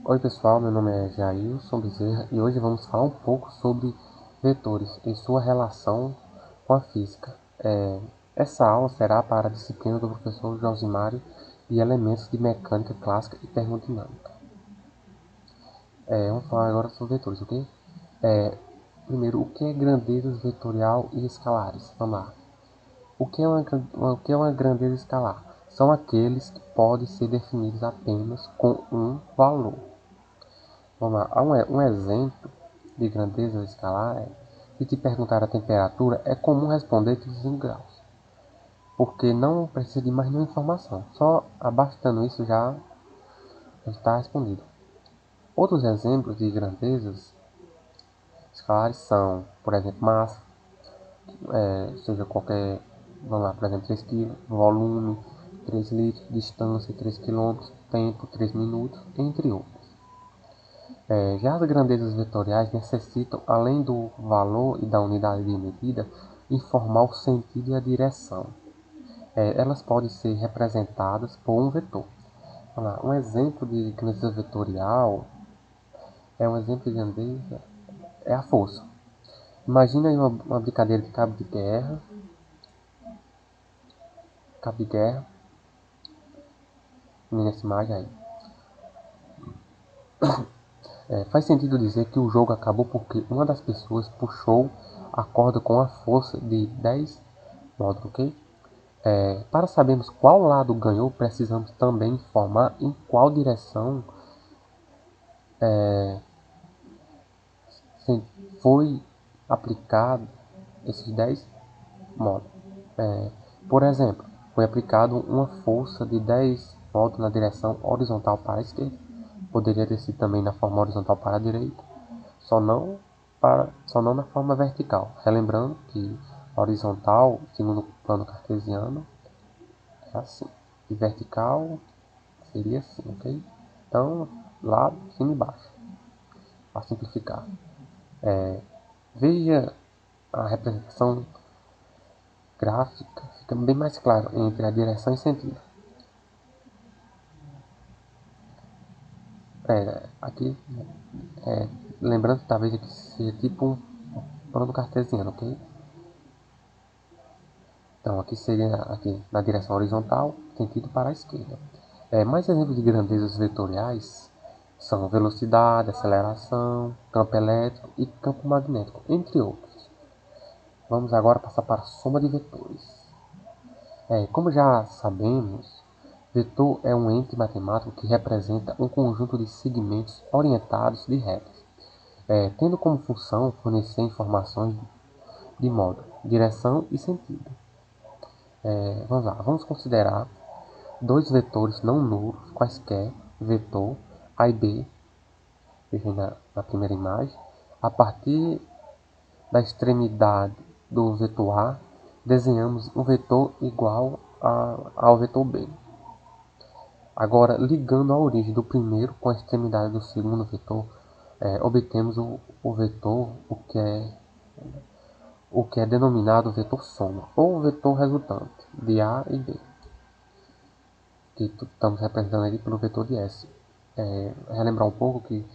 Oi pessoal, meu nome é Jailson Bezerra e hoje vamos falar um pouco sobre vetores e sua relação com a física. Essa aula será para a disciplina do professor Josimário de Elementos de Mecânica Clássica e Termodinâmica. Vamos falar agora sobre vetores, ok? Primeiro, o que é grandeza vetorial e escalares? Vamos lá. O que é uma grandeza escalar? São aqueles que podem ser definidos apenas com um valor. Vamos lá, um exemplo de grandeza escalar se te perguntar a temperatura, é comum responder que 5 graus, porque não precisa de mais nenhuma informação, só abastando isso já está respondido. Outros exemplos de grandezas escalares são, por exemplo, massa, seja qualquer, vamos lá, por exemplo, 3 kg, volume, 3 litros, distância, 3 quilômetros, tempo, 3 minutos, entre outros. Já as grandezas vetoriais necessitam, além do valor e da unidade de medida, informar o sentido e a direção. Elas podem ser representadas por um vetor. Um exemplo de grandeza vetorial um exemplo de grandeza é a força. Imagina aí uma brincadeira de cabo de guerra, nessa imagem aí. Faz sentido dizer que o jogo acabou porque uma das pessoas puxou a corda com a força de 10 módulos, ok? Para sabermos qual lado ganhou, precisamos também informar em qual direção foi aplicado esses 10 módulos. Por exemplo, foi aplicado uma força de 10 módulos na direção horizontal para a esquerda. Poderia ter sido também na forma horizontal para a direita, só não na forma vertical. Relembrando que a horizontal, segundo o plano cartesiano, é assim. E vertical seria assim, ok? Então, lado, cima e baixo, para simplificar. Veja a representação gráfica, fica bem mais claro entre a direção e sentido. Aqui, lembrando que talvez aqui seja tipo um plano cartesiano, ok? Então, aqui seria aqui na direção horizontal, sentido para a esquerda. Mais exemplos de grandezas vetoriais são velocidade, aceleração, campo elétrico e campo magnético, entre outros. Vamos agora passar para a soma de vetores. Como já sabemos, vetor é um ente matemático que representa um conjunto de segmentos orientados de retas, tendo como função fornecer informações de modo, direção e sentido. Vamos lá, vamos considerar dois vetores não nulos, quaisquer, vetor A e B, veja na primeira imagem. A partir da extremidade do vetor A, desenhamos um vetor igual ao vetor B. Agora, ligando a origem do primeiro com a extremidade do segundo vetor, obtemos o vetor, o que é denominado vetor soma, ou vetor resultante, de A e B, que estamos representando aqui pelo vetor de S. Relembrar um pouco que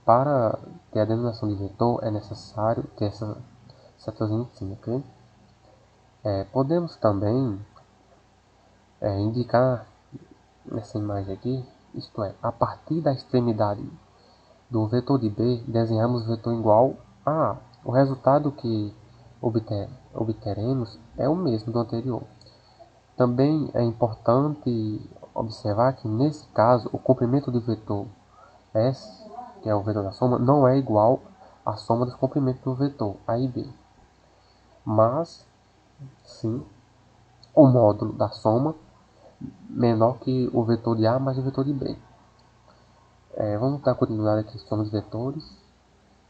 para ter a denominação de vetor é necessário ter essa setazinha em cima, ok? Podemos também indicar nessa imagem aqui, isto é, a partir da extremidade do vetor de B, desenhamos o vetor igual a A. O resultado que obteremos é o mesmo do anterior. Também é importante observar que, nesse caso, o comprimento do vetor S, que é o vetor da soma, não é igual à soma dos comprimentos do vetor A e B, mas sim o módulo da soma menor que o vetor de A mais o vetor de B. Vamos dar continuidade aqui sobre os vetores.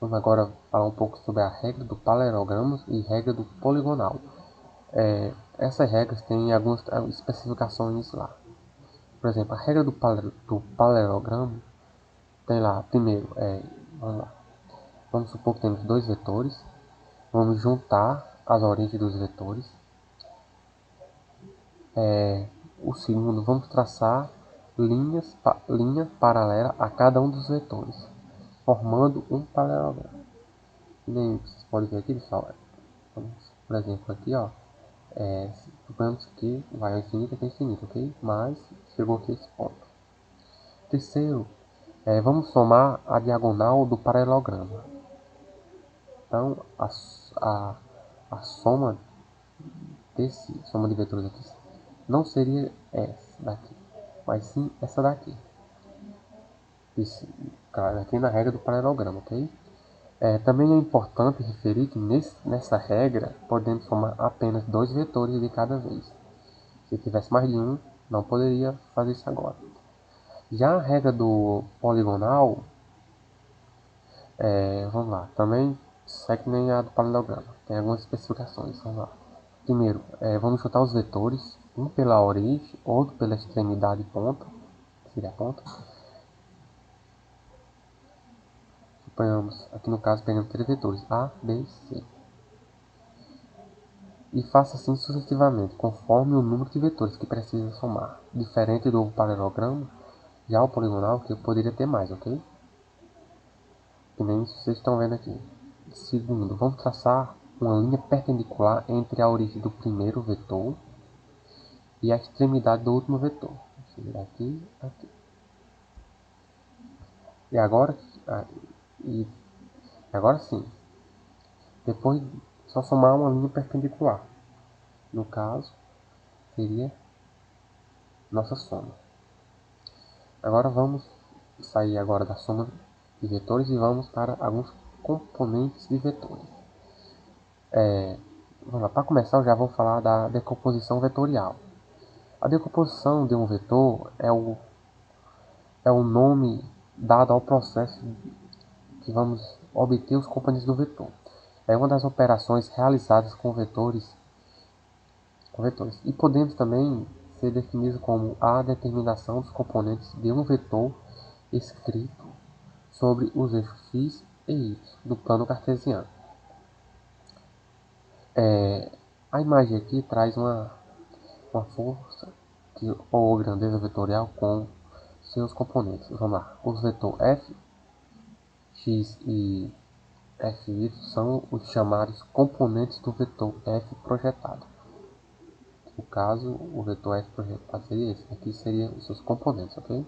Vamos agora falar um pouco sobre a regra do paralelogramo e regra do poligonal. Essas regras têm algumas especificações lá. Por exemplo, a regra do paralelogramo tem lá, primeiro, vamos lá. Vamos supor que temos dois vetores. Vamos juntar as origens dos vetores. O segundo, vamos traçar linha paralela a cada um dos vetores, formando um paralelogramo. E nem vocês podem ver aqui, pessoal. Por exemplo, aqui, ó, suponhamos que vai ao infinito até infinito, ok? Mas chegou aqui esse ponto. Terceiro, vamos somar a diagonal do paralelogramo. Então, a soma soma de vetores aqui não seria essa daqui, mas sim essa daqui. Isso, claro, aqui na regra do paralelogramo, ok? Também é importante referir que nessa regra podemos somar apenas dois vetores de cada vez. Se tivesse mais de um, não poderia fazer isso agora. Já a regra do poligonal, vamos lá, também segue que nem a do paralelogramo. Tem algumas especificações, vamos lá. Primeiro, vamos juntar os vetores, um pela origem, outro pela extremidade ponta, que seria a ponta. Suponhamos, aqui no caso, pegamos três vetores, A, B e C. E faça assim sucessivamente, conforme o número de vetores que precisa somar. Diferente do paralelogramo, já o poligonal, que eu poderia ter mais, ok? Que nem vocês estão vendo aqui. Segundo, vamos traçar uma linha perpendicular entre a origem do primeiro vetor e a extremidade do último vetor. Aqui, aqui. E agora, e agora sim, depois só somar uma linha perpendicular. No caso, seria nossa soma. Agora vamos sair agora da soma de vetores e vamos para alguns componentes de vetores. Vamos lá, para começar eu já vou falar da decomposição vetorial. A decomposição de um vetor é o nome dado ao processo que vamos obter os componentes do vetor. É uma das operações realizadas com vetores. E podemos também ser definidos como a determinação dos componentes de um vetor escrito sobre os eixos x e y do plano cartesiano. A imagem aqui traz uma força ou grandeza vetorial com seus componentes. Vamos lá. Os vetores f, x e fy são os chamados componentes do vetor f projetado. No caso, o vetor f projetado seria esse. Aqui seriam os seus componentes, ok?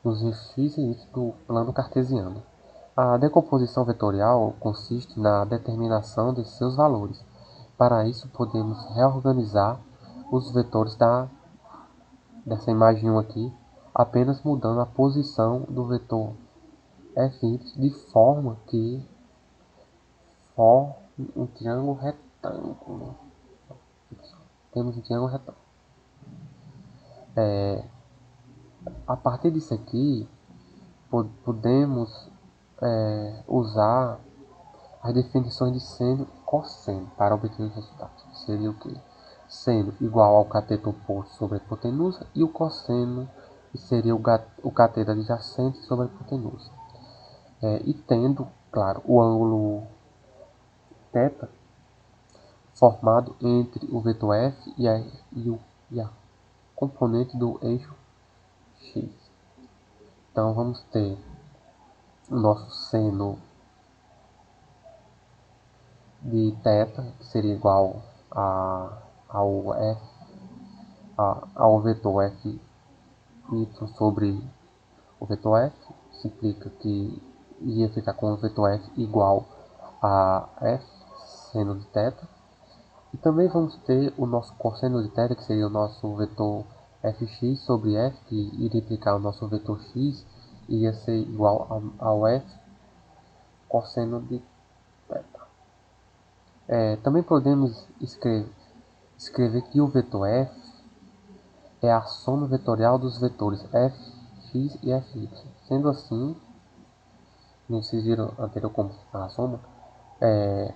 Nos eixos x e y do plano cartesiano. A decomposição vetorial consiste na determinação de seus valores. Para isso, podemos reorganizar os vetores dessa imagem 1 aqui, apenas mudando a posição do vetor fy de forma que forme um triângulo retângulo. Temos um triângulo retângulo. A partir disso aqui, podemos usar as definições de seno e cosseno para obter os resultados. Seria o que? Seno igual ao cateto oposto sobre a hipotenusa e o cosseno que seria o cateto adjacente sobre a hipotenusa. E tendo, claro, o ângulo θ formado entre o vetor f e a componente do eixo x. Então vamos ter o nosso seno de θ, que seria igual ao vetor f y sobre o vetor f, isso implica que ia ficar com o vetor f igual a f seno de θ. E também vamos ter o nosso cosseno de θ, que seria o nosso vetor fx sobre f, que iria implicar o nosso vetor x, ia ser igual ao f cosseno de θ. Também podemos escrever que o vetor f é a soma vetorial dos vetores f, x e fy. Sendo assim, como vocês viram anterior como a soma,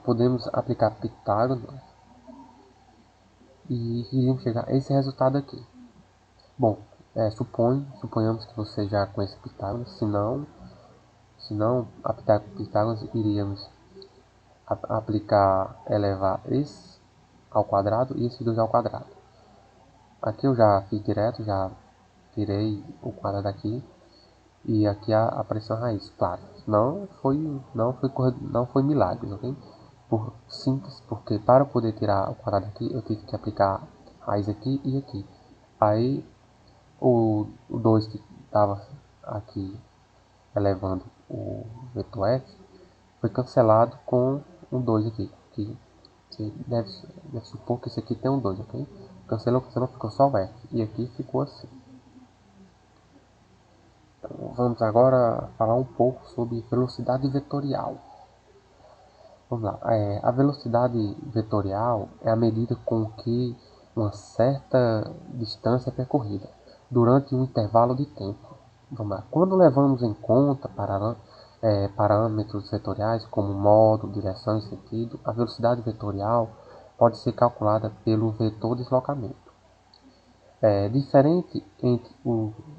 podemos aplicar Pitágoras e iríamos chegar a esse resultado aqui. Bom, suponhamos que você já conhece Pitágoras, se não aplicar Pitágoras, iríamos aplicar elevar esse ao quadrado e esse 2 ao quadrado. Aqui eu já fiz direto, já tirei o quadrado daqui e aqui apareceu a raiz. Claro, não foi milagres, ok? Por simples, porque para poder tirar o quadrado aqui, eu tive que aplicar raiz aqui e aqui. Aí o 2 que estava aqui elevando o vetor f foi cancelado com um 2 aqui, que você deve supor que esse aqui tem um 2, ok? Cancelou, ficou só o f, e aqui ficou assim. Então, vamos agora falar um pouco sobre velocidade vetorial. Vamos lá. A velocidade vetorial é a medida com que uma certa distância é percorrida durante um intervalo de tempo. Vamos lá. Quando levamos em conta parâmetros vetoriais como modo, direção e sentido, a velocidade vetorial pode ser calculada pelo vetor deslocamento. Diferente entre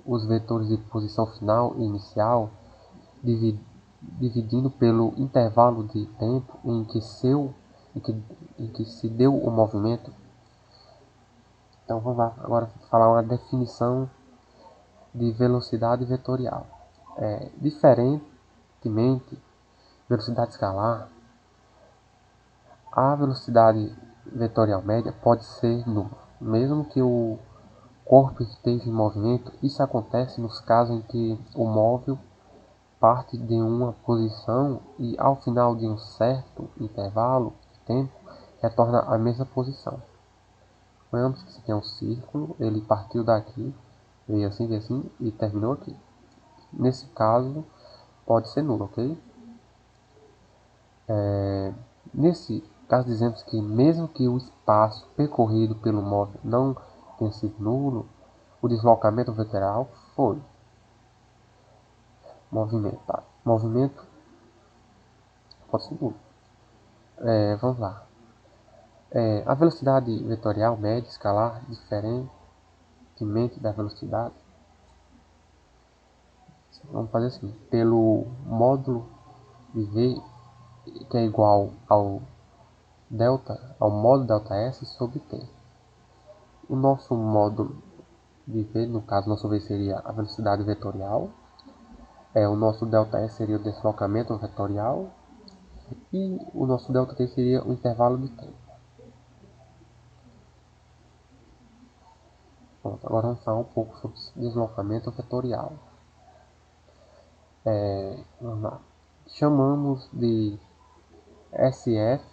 os vetores de posição final e inicial, dividindo pelo intervalo de tempo em que se deu o movimento. Então vamos lá, agora falar uma definição de velocidade vetorial. Diferentemente, velocidade escalar, a velocidade vetorial média pode ser nula, mesmo que o corpo esteja em movimento. Isso acontece nos casos em que o móvel parte de uma posição e ao final de um certo intervalo de tempo retorna à mesma posição. Suponhamos que isso aqui é um círculo, ele partiu daqui, veio assim e terminou aqui. Nesse caso, pode ser nulo, ok? Nesse caso, dizemos que mesmo que o espaço percorrido pelo móvel não tenha sido nulo, o deslocamento vetorial foi. Movimento pode ser nulo. Vamos lá. A velocidade vetorial média escalar, diferentemente da velocidade, vamos fazer assim, pelo módulo de V, que é igual ao módulo delta S sobre T. O nosso módulo de V, no caso, nosso V seria a velocidade vetorial, o nosso delta S seria o deslocamento vetorial, e o nosso delta T seria o intervalo de tempo. Pronto, agora vamos falar um pouco sobre deslocamento vetorial. Vamos lá. Chamamos de SF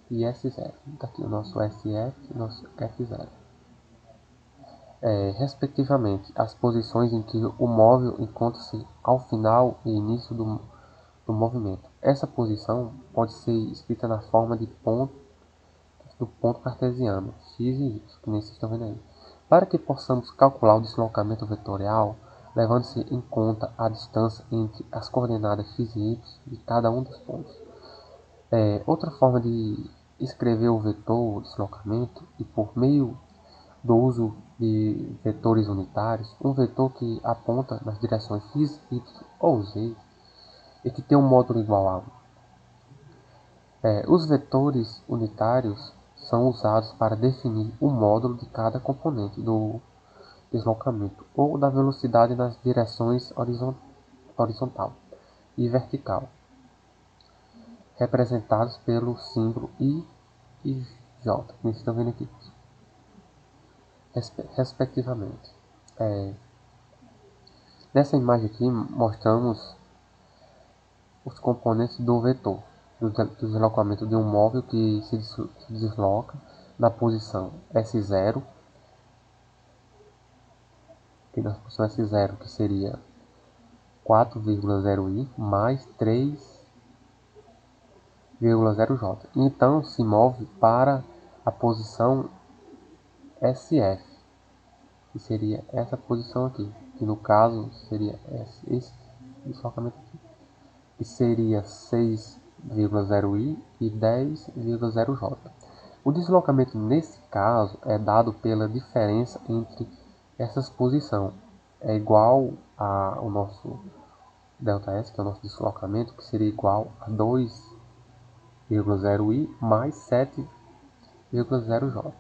e S0. Está aqui o nosso SF e o nosso F0. Respectivamente, as posições em que o móvel encontra-se ao final e início do movimento. Essa posição pode ser escrita na forma do ponto cartesiano, x e y, que nem vocês estão vendo aí. Para que possamos calcular o deslocamento vetorial, levando-se em conta a distância entre as coordenadas x e y de cada um dos pontos. Outra forma de escrever o vetor deslocamento e por meio do uso de vetores unitários, um vetor que aponta nas direções x, y ou z e que tem um módulo igual a 1. Os vetores unitários são usados para definir o módulo de cada componente do deslocamento ou da velocidade nas direções horizontal e vertical, representados pelo símbolo I e J, que vocês estão vendo aqui, respectivamente. Nessa imagem aqui mostramos os componentes do vetor do deslocamento de um móvel que se desloca na posição S0, que seria 4,0i mais 3,0j. Então se move para a posição SF, que seria essa posição aqui, que no caso seria esse deslocamento aqui, que seria 6,0i e 10,0j. O deslocamento nesse caso é dado pela diferença entre essas posições. É igual ao nosso ΔS, que é o nosso deslocamento, que seria igual a 2,0i mais 7,0j.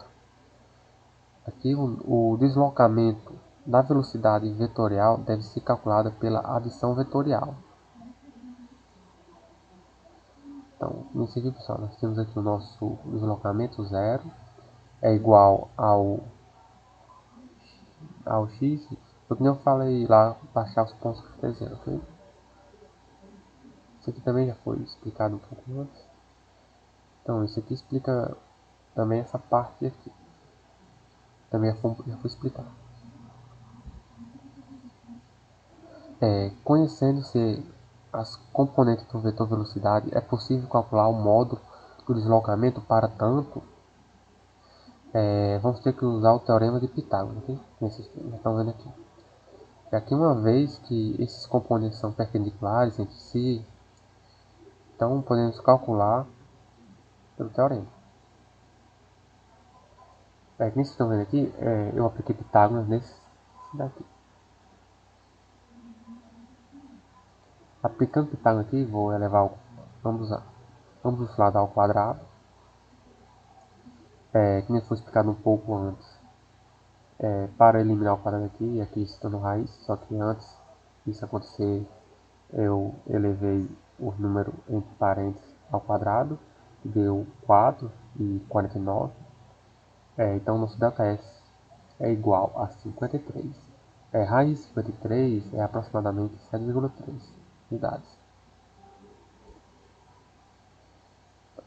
Aqui o deslocamento da velocidade vetorial deve ser calculada pela adição vetorial. Então, nisso aqui, pessoal, nós temos aqui o nosso deslocamento zero é igual ao x, eu que nem eu falei lá, para achar os pontos cartesianos, ok? Isso aqui também já foi explicado um pouco antes. Então, isso aqui explica também essa parte aqui. Também já foi explicado. Conhecendo-se as componentes do vetor velocidade, é possível calcular o módulo do deslocamento para tanto. Vamos ter que usar o teorema de Pitágoras, ok? Vocês estão vendo aqui. E aqui, uma vez que esses componentes são perpendiculares entre si, então podemos calcular pelo teorema. Como vocês estão vendo aqui, eu apliquei Pitágoras nesse daqui. Aplicando Pitágoras aqui, vou elevar ambos os lados ao quadrado. Que nem foi explicado um pouco antes. Para eliminar o quadrado aqui estando raiz, só que antes disso acontecer, eu elevei o número entre parênteses ao quadrado, que deu 4 e 49. Então, nosso ΔS é igual a 53. Raiz de 53 é aproximadamente 7,3 unidades.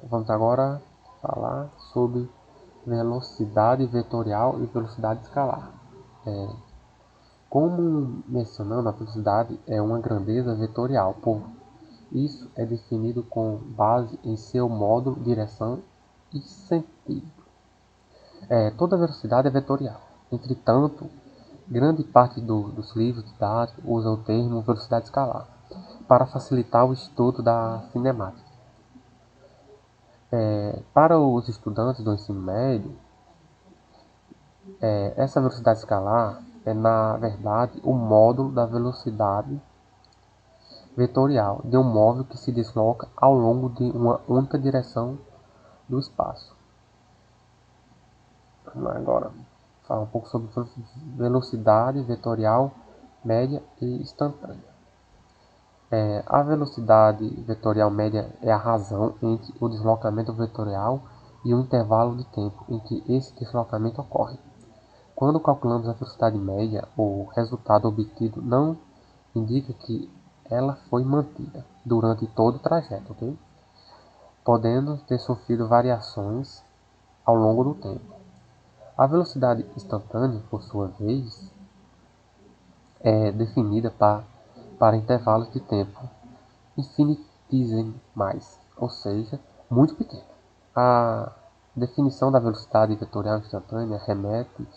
Vamos agora falar sobre velocidade vetorial e velocidade escalar. Como mencionando, a velocidade é uma grandeza vetorial, por isso é definido com base em seu módulo, direção e sentido. Toda velocidade é vetorial. Entretanto, grande parte dos livros didáticos usa o termo velocidade escalar para facilitar o estudo da cinemática. Para os estudantes do ensino médio, essa velocidade escalar é, na verdade, o módulo da velocidade vetorial de um móvel que se desloca ao longo de uma única direção do espaço. Vamos lá agora falar um pouco sobre velocidade vetorial média e instantânea. A velocidade vetorial média é a razão entre o deslocamento vetorial e o intervalo de tempo em que esse deslocamento ocorre. Quando calculamos a velocidade média, o resultado obtido não indica que ela foi mantida durante todo o trajeto, ok? Podendo ter sofrido variações ao longo do tempo. A velocidade instantânea, por sua vez, é definida para intervalos de tempo infinitesimais, ou seja, muito pequeno. A definição da velocidade vetorial instantânea remete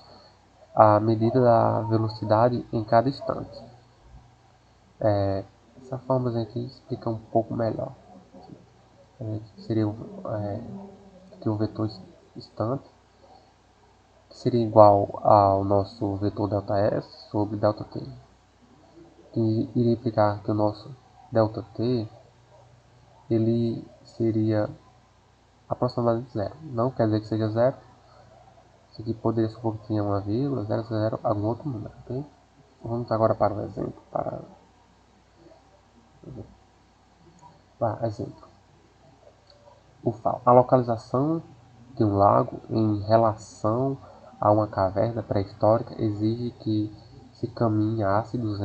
à medida da velocidade em cada instante. Essa forma aqui explica um pouco melhor. Seria aqui um vetor instante, que seria igual ao nosso vetor ΔS sobre ΔT. Que iria implicar que o nosso ΔT ele seria aproximadamente zero. Não quer dizer que seja zero. Isso aqui poderia supor que tinha uma vírgula, 0, algum outro número, ok? Vamos agora para o exemplo. Para exemplo, o FAO. A localização de um lago em relação a uma caverna pré-histórica exige que se caminhe ácidos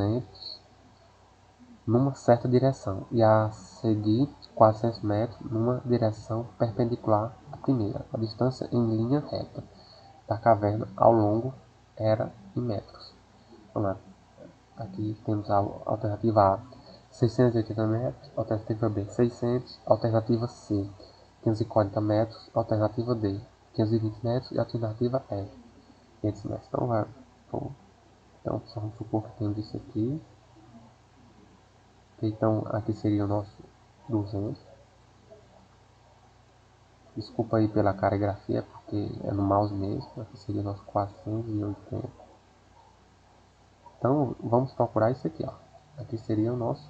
numa certa direção e a seguir 400 metros numa direção perpendicular à primeira. A distância em linha reta da caverna ao longo era em metros. Vamos lá. Aqui temos a alternativa A, 680 metros, alternativa B, 600, alternativa C, 540 metros, alternativa D, 520 metros e alternativa E, 500 metros. Então, vamos supor que temos isso aqui. Então, aqui seria o nosso 200. Desculpa aí pela caligrafia, porque é no mouse mesmo. Aqui seria o nosso 480. Então, vamos procurar isso aqui, ó. Aqui seria o nosso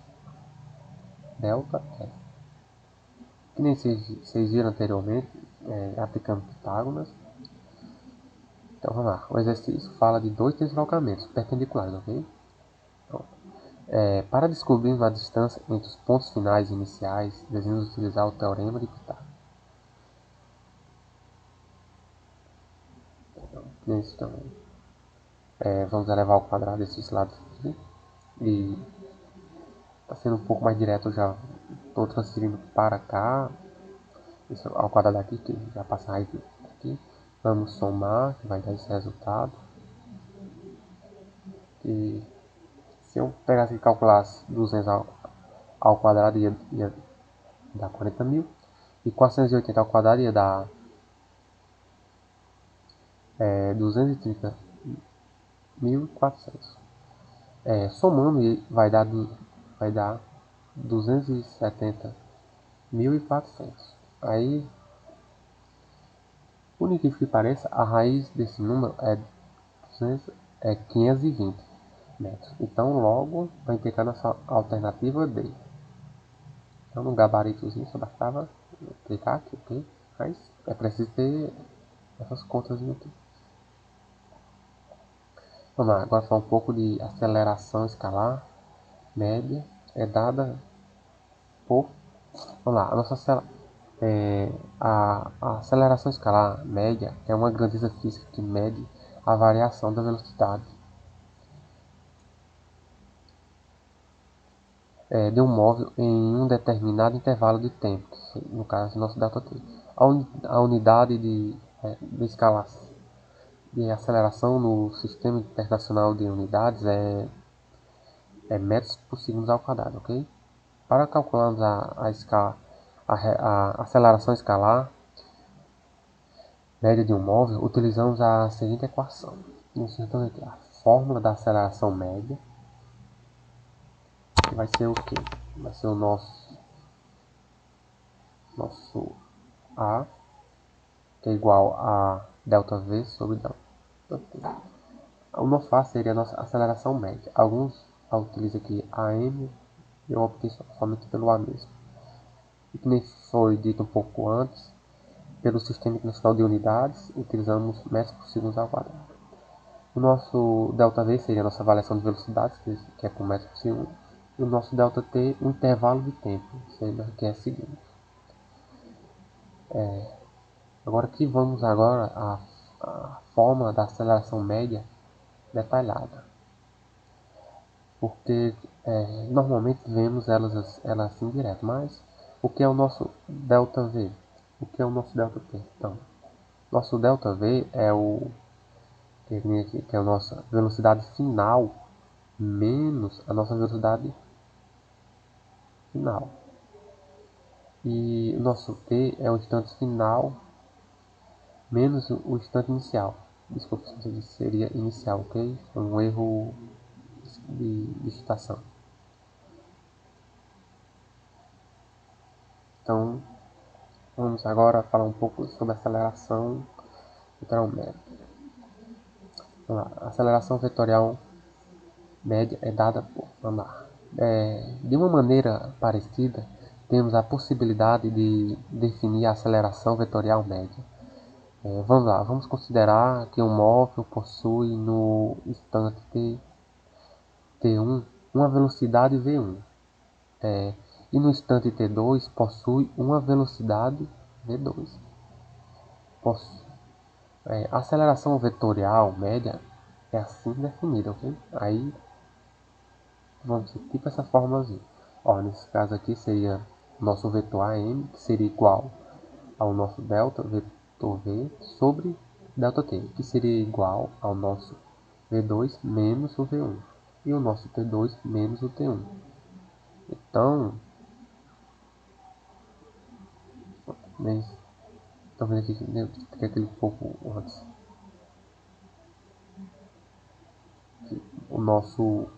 delta E. Que nem vocês viram anteriormente, aplicando Pitágoras. Então vamos lá. O exercício fala de dois deslocamentos perpendiculares, ok? Pronto. Para descobrir a distância entre os pontos finais e iniciais, devemos utilizar o teorema de Pitágoras. Então, vamos elevar ao quadrado esses lados aqui. E está sendo um pouco mais direto, já estou transferindo para cá. Isso ao quadrado aqui, que já passa a raiz aqui. Vamos somar, que vai dar esse resultado. E se eu pegasse e calculasse 200 ao quadrado, ia dar 40.000. E 480 ao quadrado ia dar 230.400. Somando vai dar 270.400. Aí, por incrível que pareça, a raiz desse número é 520 metros. Então, logo, vai ter a nossa alternativa D. Então, no gabaritozinho só bastava clicar aqui, ok? Mas é preciso ter essas contas aqui. Vamos lá, agora falar um pouco de aceleração escalar média. É dada por... Vamos lá, a aceleração escalar média é uma grandeza física que mede a variação da velocidade de um móvel em um determinado intervalo de tempo, que no caso nosso delta-t. A unidade de escala de aceleração no Sistema Internacional de Unidades é metros por segundo ao quadrado, ok? Para calcularmos a aceleração escalar média de um móvel, utilizamos a seguinte equação. Então, aqui, a fórmula da aceleração média, que vai ser o quê? Vai ser o nosso A, que é igual a ΔV sobre ΔT. O nosso A seria a nossa aceleração média. Alguns utilizam aqui AM, eu optei somente pelo A mesmo. E que nem foi dito um pouco antes, pelo Sistema Internacional de Unidades, utilizamos metros por segundo ao quadrado. O nosso ΔV seria a nossa avaliação de velocidades, que é com metros por segundo. E o nosso ΔT, o intervalo de tempo, que é segundo. Agora aqui vamos agora à forma da aceleração média detalhada. Porque normalmente vemos elas assim direto, mas o que é o nosso ΔV? O que é o nosso ΔT? Então, nosso ΔV que é a nossa velocidade final menos a nossa velocidade final. E o nosso T é o instante final menos o instante inicial. Desculpa se eu seria inicial, ok? Foi um erro de digitação. Então, vamos agora falar um pouco sobre aceleração vetorial média. Vamos lá. A aceleração vetorial média é dada por... Vamos lá. De uma maneira parecida, temos a possibilidade de definir a aceleração vetorial média. Vamos lá, vamos considerar que um móvel possui no instante T1 uma velocidade V1 e no instante T2 possui uma velocidade V2. A aceleração vetorial média é assim definida, ok? Aí vamos ter tipo essa formulazinha. Ó, nesse caso aqui seria nosso vetor AM, que seria igual ao nosso delta vetor V sobre delta T, que seria igual ao nosso V2 menos o V1 e o nosso T2 menos o T1. Então, talvez aqui tem aquele pouco antes. O nosso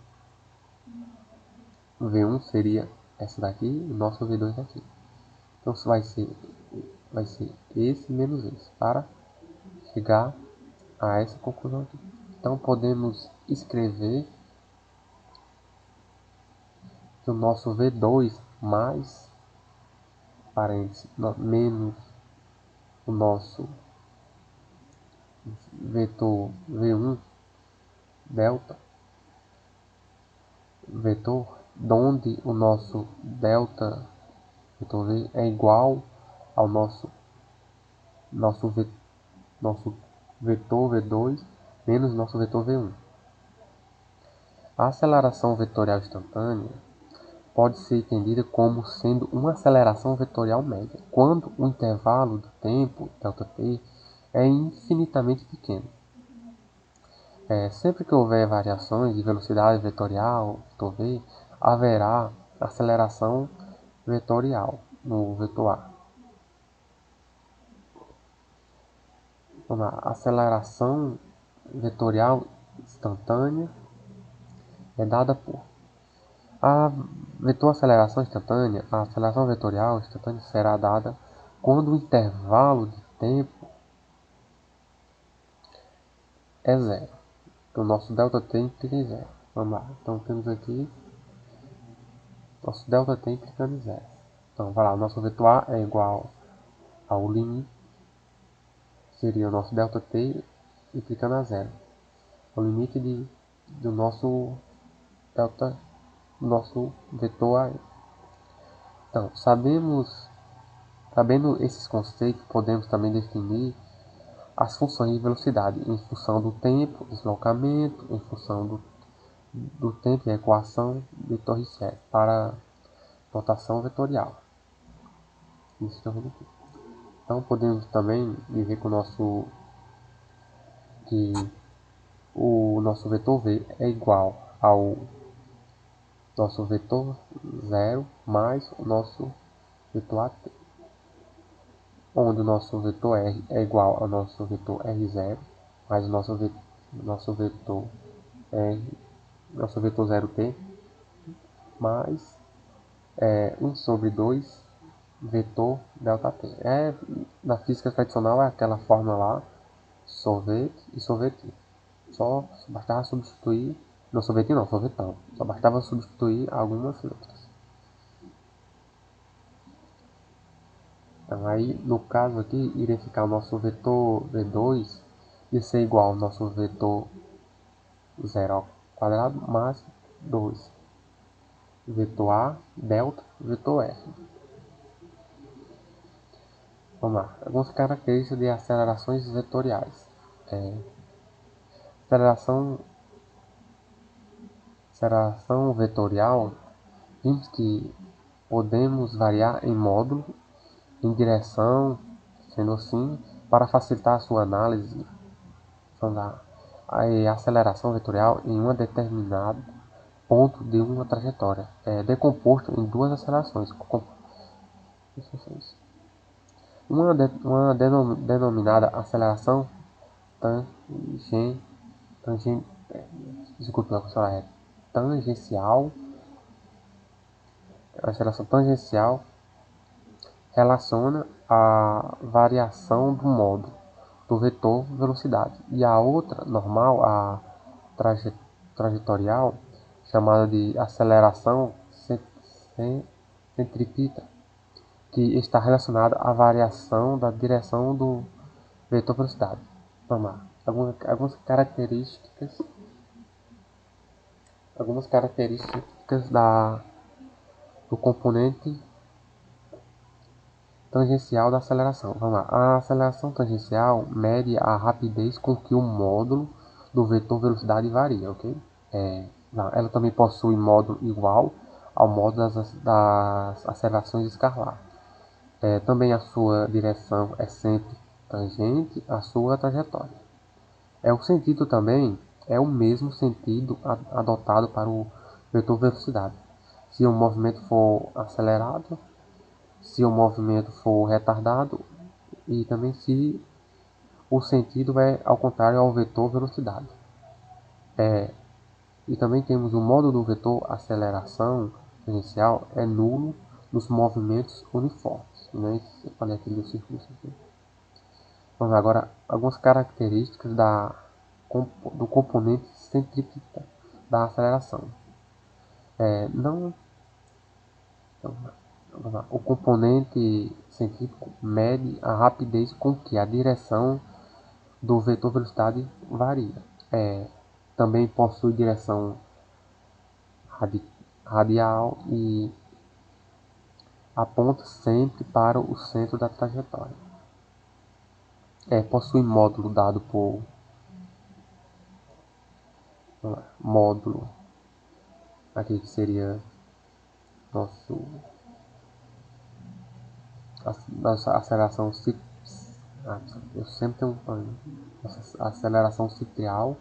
V1 seria essa daqui, o nosso V2 aqui. Então vai ser esse menos esse para chegar a essa conclusão aqui. Então podemos escrever que o nosso V2 mais parênteses menos o nosso vetor V1 delta, vetor, onde o nosso delta vetor V é igual ao nosso vetor V2 menos nosso vetor V1. A aceleração vetorial instantânea pode ser entendida como sendo uma aceleração vetorial média, quando o intervalo de tempo, ΔT, é infinitamente pequeno. Sempre que houver variações de velocidade vetorial, vetor V, haverá aceleração vetorial no vetor A. Vamos lá. Aceleração vetorial instantânea é dada por a vetor aceleração instantânea. A aceleração vetorial instantânea será dada quando o intervalo de tempo é zero. Então, nosso ΔT implica em zero. Vamos lá. Então, temos aqui nosso ΔT implicando em zero. Então, vai lá. Nosso vetor A é igual ao limite. Seria o nosso ΔT implicando a zero. O limite do nosso delta, nosso vetor A. Então, sabendo esses conceitos, podemos também definir as funções de velocidade em função do tempo, deslocamento, em função do tempo e a equação de Torricelli para notação vetorial. Isso que eu vou aqui. Então podemos também dizer que o nosso vetor V é igual ao nosso vetor zero mais o nosso vetor AT, onde o nosso vetor R é igual ao nosso vetor R0 mais o nosso vetor R, nosso vetor 0t mais 1 sobre 2 vetor ΔT. Na física tradicional é aquela fórmula lá, sorvete e sorvete. Só bastava substituir, não sorvete não, sorvetão. Só bastava substituir algumas letras. Então aí, no caso aqui, iria ficar o nosso vetor V2 ia ser igual ao nosso vetor 0 ao quadrado mais 2. Vetor A, delta, vetor R. Vamos lá. Algumas características de acelerações vetoriais. Aceleração vetorial, vimos que podemos variar em módulo, em direção, sendo assim, para facilitar a sua análise, a aceleração vetorial em um determinado ponto de uma trajetória. É decomposto em duas acelerações. Uma denominada aceleração tangencial. A aceleração tangencial relaciona a variação do modo do vetor velocidade, e a outra, normal, a trajetorial, chamada de aceleração centrípeta, que está relacionada à variação da direção do vetor velocidade. Vamos lá. Algumas características do componente tangencial da aceleração. Vamos lá. A aceleração tangencial mede a rapidez com que o módulo do vetor velocidade varia, ok? Ela também possui módulo igual ao módulo das acelerações escalar. Também a sua direção é sempre tangente à sua trajetória. O sentido também é o mesmo sentido adotado para o vetor velocidade. Se o movimento for acelerado, se o movimento for retardado, e também se o sentido é ao contrário ao vetor velocidade. E também temos o modo do vetor aceleração tangencial é nulo nos movimentos uniformes. Né? Eu falei aqui do círculo. Vamos agora algumas características do componente centrípeta da aceleração. O componente centrífugo mede a rapidez com que a direção do vetor velocidade varia. Também possui direção radial e aponta sempre para o centro da trajetória. Possui módulo dado por módulo, aqui que seria nossa aceleração eu sempre tenho nossa aceleração citrial,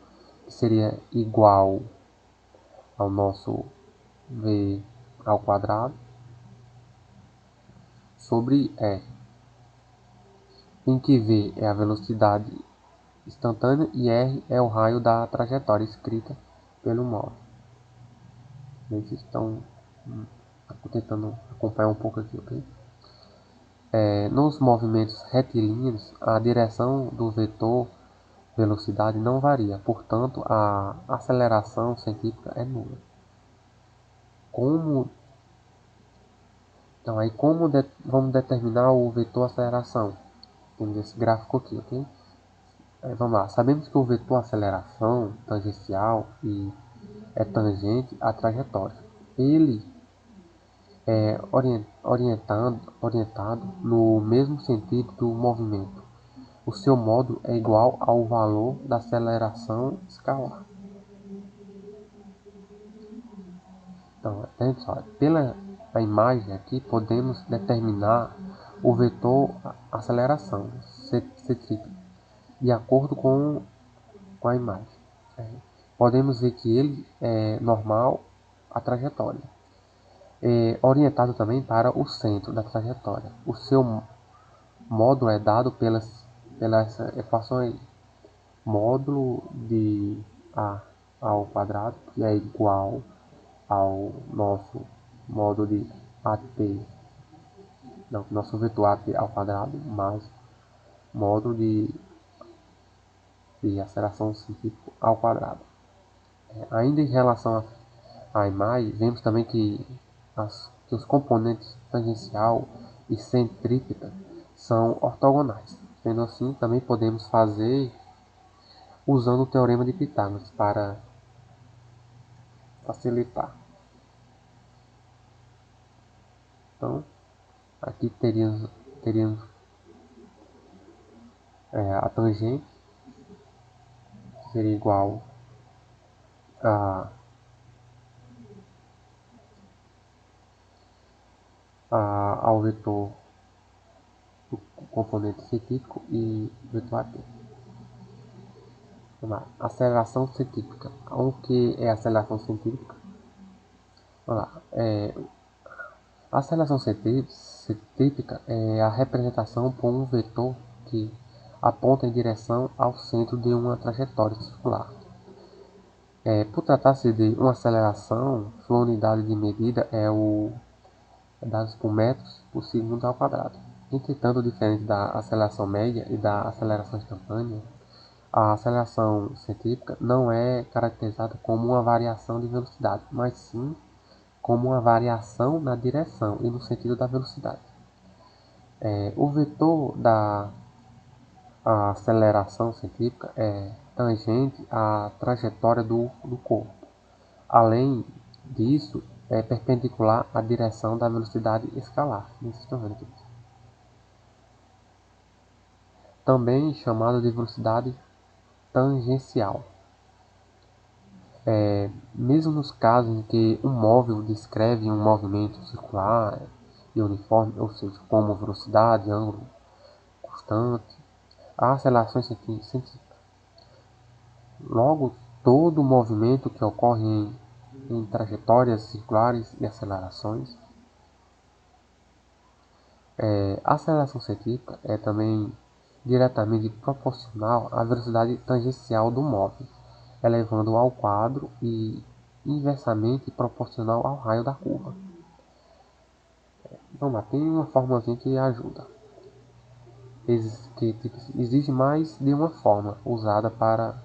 que seria igual ao nosso v ao quadrado sobre e, em que v é a velocidade instantânea e r é o raio da trajetória escrita pelo módulo. Vocês estão tentando acompanhar um pouco aqui, ok? Nos movimentos retilíneos, a direção do vetor velocidade não varia, portanto, a aceleração centrípeta é nula. Vamos determinar o vetor aceleração? Temos esse gráfico aqui, ok? Vamos lá, sabemos que o vetor aceleração tangencial é tangente à trajetória. Ele é orientado no mesmo sentido do movimento. O seu módulo é igual ao valor da aceleração escalar. Então, pela imagem aqui, podemos determinar o vetor aceleração centrípeta de acordo com a imagem. Podemos ver que ele é normal à trajetória, orientado também para o centro da trajetória. O seu módulo é dado pela essa equação aí. Módulo de a ao quadrado, que é igual ao nosso módulo de AT, não, nosso vetor AT ao quadrado, mais módulo de aceleração centrípeta ao quadrado. Ainda em relação à imagem, vemos também que os componentes tangencial e centrípeta são ortogonais. Sendo assim, também podemos fazer usando o teorema de Pitágoras para facilitar. Então, aqui teríamos a tangente, que seria igual a ao vetor do componente científico e vetor AT. Vamos lá. Aceleração científica. O que é aceleração científica? Vamos lá. A aceleração científica é a representação por um vetor que aponta em direção ao centro de uma trajetória circular. Por tratar-se de uma aceleração, sua unidade de medida é dados por metros por segundo ao quadrado. Entretanto, diferente da aceleração média e da aceleração instantânea, a aceleração centrípeta não é caracterizada como uma variação de velocidade, mas sim como uma variação na direção e no sentido da velocidade. O vetor da aceleração centrípeta é tangente à trajetória do corpo. Além disso, é perpendicular à direção da velocidade escalar. Também chamado de velocidade tangencial. Mesmo nos casos em que um móvel descreve um movimento circular e uniforme, ou seja, como velocidade, ângulo constante, há acelerações centrípetas. Logo, todo movimento que ocorre em trajetórias circulares e acelerações. A aceleração centrípeta é também diretamente proporcional à velocidade tangencial do móvel, elevando ao quadro e inversamente proporcional ao raio da curva. Vamos lá, tem uma formulazinha que ajuda. Existe mais de uma forma usada para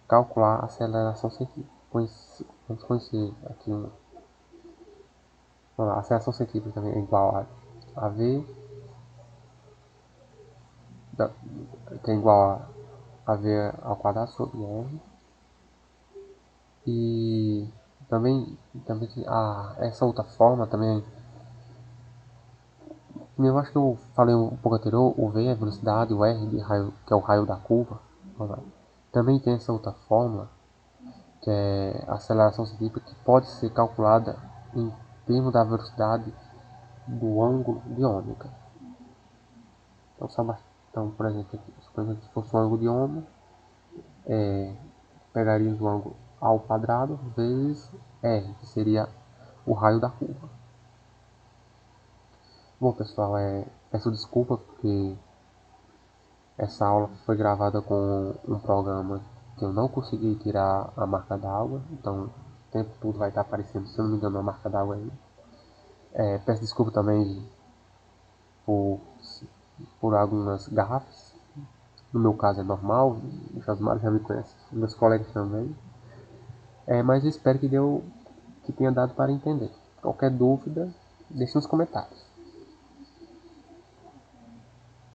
calcular a aceleração centrípeta. Vamos conhecer aqui uma. Vamos lá, a aceleração centrípeta também é igual a V, que é igual AV ao quadrado sobre R. E também essa outra forma também, eu acho que eu falei um pouco anterior, o V é velocidade, o R de raio, que é o raio da curva. Também tem essa outra fórmula, que é a aceleração científica, que pode ser calculada em termos da velocidade do ângulo de ômega. Então, por exemplo, se fosse um ângulo de ômega, pegaríamos o ângulo ao quadrado vezes R, que seria o raio da curva. Bom, pessoal, peço desculpa porque essa aula foi gravada com um programa que eu não consegui tirar a marca d'água, então o tempo todo vai estar aparecendo, se eu não me engano, a marca d'água aí. Peço desculpa também por, por algumas gafes. No meu caso é normal, o Josmar já me conhece, meus colegas também. Mas eu espero que tenha dado para entender. Qualquer dúvida, deixe nos comentários.